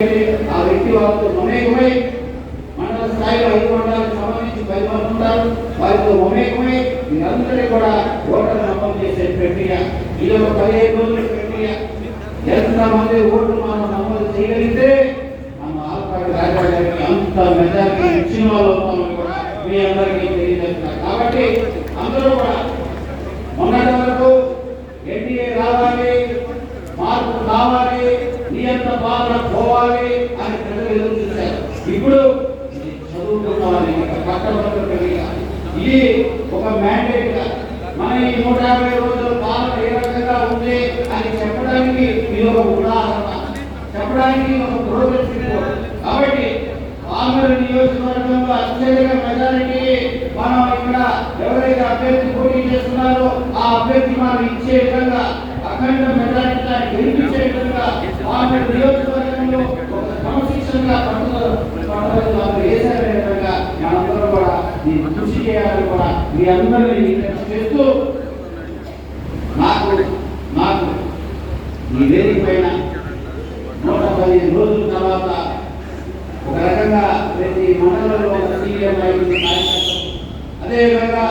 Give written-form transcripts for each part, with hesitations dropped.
ఆ వ్యక్తి వాళ్ళతో మమేకమై మండల స్థాయిలో 5 మండలాలకు సంబంధించి 10 మంది ఉంటారు. వారితో మమేకమై మీరందరినీ కూడా ఓటర్ నమోదు చేసే ప్రక్రియ. ఇది ఒక 15 రోజుల ప్రక్రియ. ఎంతమంది ఓట్లు మనం నమోదు చేయగలిగితే మన ఆల్పాటి రాజాగారికి అంత మెజారిటీ ఇచ్చిన వాళ్ళు కూడా మీ అందరికీ తెలియజేస్తున్నారు. కాబట్టి అందరూ కూడా మొన్నటి వరకు ఎన్డీఏ రావాలి, మార్పు కావాలి, నియంత్ర పాలన పోవాలి అని ప్రజలు ఎదురు చూశారు. ఇప్పుడు చదువుకోవాలి, పట్టణంగా ఇది ఒక మ్యాండేట్ గా మన ఈ 150 రోజుల పాలన ఏ రకంగా ఉంది అని చెప్పడానికి ఇది ఒక ఉదాహరణ, చెప్పడానికి ఒక ప్రోగ్రెస్ రిపోర్ట్. కాబట్టి పాల్మూరు నియోజకవర్గంలో అత్యధిక మెజారిటీ మనం ఇక్కడ ఎవరైతే అభ్యర్థి పోటీ చేస్తున్నారో ఆ అభ్యర్థి మనం ఇచ్చే విధంగా అఖండ మెజారిటీ గెలిపించే విధంగా పాల్మూరు నియోజకవర్గంలో ఒక క్రమశిక్షణగా పట్టుదల వేసే విధంగా మనందరం కూడా కృషి చేయాలని కూడా మీ అందరినీ చేస్తూ నాకు ఈ వేదిక పైన 115 రోజుల తర్వాత ఒక రకంగా ప్రతి మండలంలో ఒక సీనియర్ నాయకుడు, అదేవిధంగా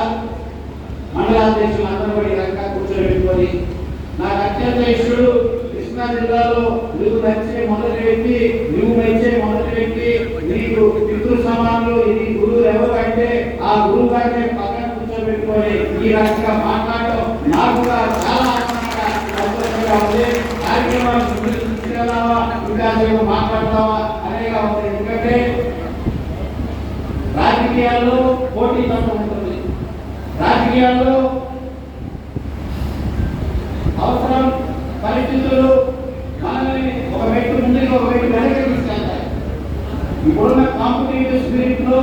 మండలాధ్యక్షులు అందరూ కూడా ఈ రకంగా కూర్చోబెట్టుకొని నాకు అత్యంత ఇష్టడు కృష్ణా జిల్లాలో నువ్వు నచ్చే మొదటి వ్యక్తి, నువ్వు నచ్చే మొదటి వ్యక్తి, నీకు పితృ సమానులు ఇది గురువు ఎవరు అంటే ఆ గురువు గారిని పక్కన కూర్చోబెట్టుకొని ఈ రకంగా మాట్లాడటం నాకు కూడా చాలా ఆనందంగా సంతోషంగా ఉంది. కార్యక్రమాలు తీసుకెళ్ళావా, ఇంకా మాట్లాడతావా అనేగా ఉంది. ఎందుకంటే రాజకీయాల్లో పోటీ తత్వం ఉంటుంది, రాజకీయాల్లో అవసరం పరిస్థితులు మనల్ని ఒక వ్యక్తి ముందుకు ఒక వ్యక్తి వెనక్కి తీసుకెళ్తాయి. ఇప్పుడున్న కాంపిటేటివ్ స్పిరిట్ లో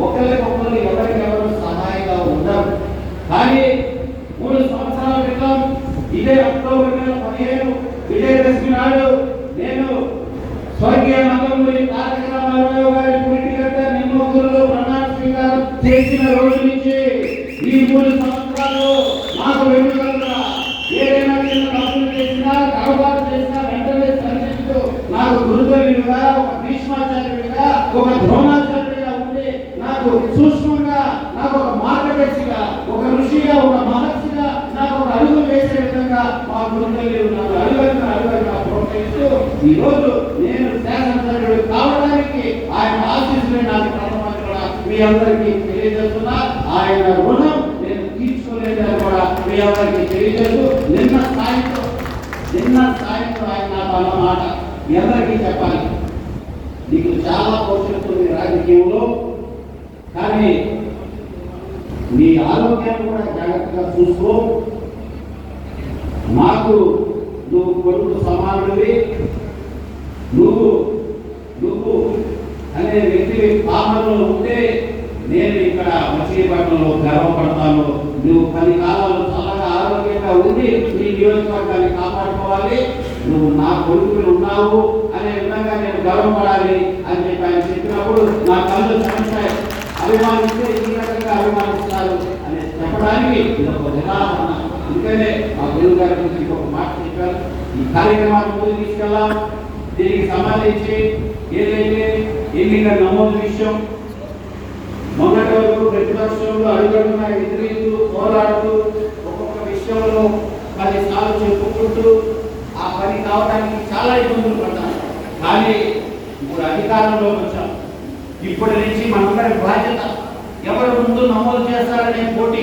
ఒకరికొకరు ఎవరికెవరు సహాయంగా ఉండరు. కానీ 3 సంవత్సరాల క్రితం ఇదే అక్టోబర్ 15 విజయదశమి నాడు నేను స్వర్గీయ నందమూరి తారక రామారావు గారి పుట్టినరోజు నిమ్మకూరులో ప్రమాణ స్వీకారం చేసిన రోజు నుంచి ఈ 3 సంవత్సరాలు నాకు వెనుకలుగా ఏదైనా తప్పులు చేసినా కారుబాటు చేసినా వెంటనే సరిదిద్దుతూ నాకు గురుతులుగా, ఒక భీష్మాచార్యుడిగా, ఒక ద్రోణాచార్యుడిగా ఉండి నాకు సూక్ష్మంగా, నాకు ఒక మార్గదర్శిగా, ఒక ఋషిగా, ఒక మహర్షిగా నాకు ఒక అడుగు వేసే విధంగా మా గురుతులు నాకు అడుగుగా ప్రోత్సహిస్తూ ఈ రోజు నేను శాసనసభ్యుడు కావడానికి ఆయన ఆశీస్సులే నాకు ప్రథమంగా కూడా మీ అందరికీ తెలియజేస్తున్నా. ఆయన రుణం నేను తీర్చుకోలేదని కూడా మీ అందరికీ తెలియజేస్తూ నిన్న సాయంత్రం ఆయన నాకు అన్న మాట మీ అందరికీ చెప్పాలి. నీకు చాలా భవిష్యత్తు ఉంది రాజకీయంలో, కానీ నీ ఆరోగ్యాన్ని కూడా జాగ్రత్తగా చూసుకో. నాకు నువ్వు కొడుకు సమానుడివి, నువ్వు అనే వ్యక్తి పాలనలో ఉంటే నేను ఇక్కడ మచిలీపట్నంలో గర్వపడతాను. నువ్వు 10 కాలాలు చల్లగా ఆరోగ్యంగా ఉండి నీ నియోజకవర్గాన్ని కాపాడుకోవాలి, నువ్వు నా కొడుకులు ఉన్నావు అనే విధంగా నేను గర్వపడాలి అని చెప్పి ఆయన చెప్పినప్పుడు నా కళ్ళు సంస్థాయి. అభిమానిస్తే ఈ రకంగా అభిమానిస్తారు అని చెప్పడానికి ఇది ఒక ఉదాహరణ. అందుకనే మా గురువు గారి గురించి ఇంకొక మాట చెప్పారు. ఈ కార్యక్రమాన్ని ముందుకు తీసుకెళ్ళాం. దీనికి సంబంధించి ఏదైతే ఎన్నికల నమోదు విషయం మొన్నటి వరకు ప్రతిపక్షంలో అడుగడుగునా ఎదిరిస్తూ పోరాడుతూ ఒక్కొక్క విషయంలో 10 సార్లు చెప్పుకుంటూ ఆ పని కావడానికి చాలా ఇబ్బందులు పడ్డాను. కానీ ఇప్పుడు అధికారంలో వచ్చాం. ఇప్పటి నుంచి మనందరి బాధ్యత ఎవరు ముందు నమోదు చేస్తారనే పోటీ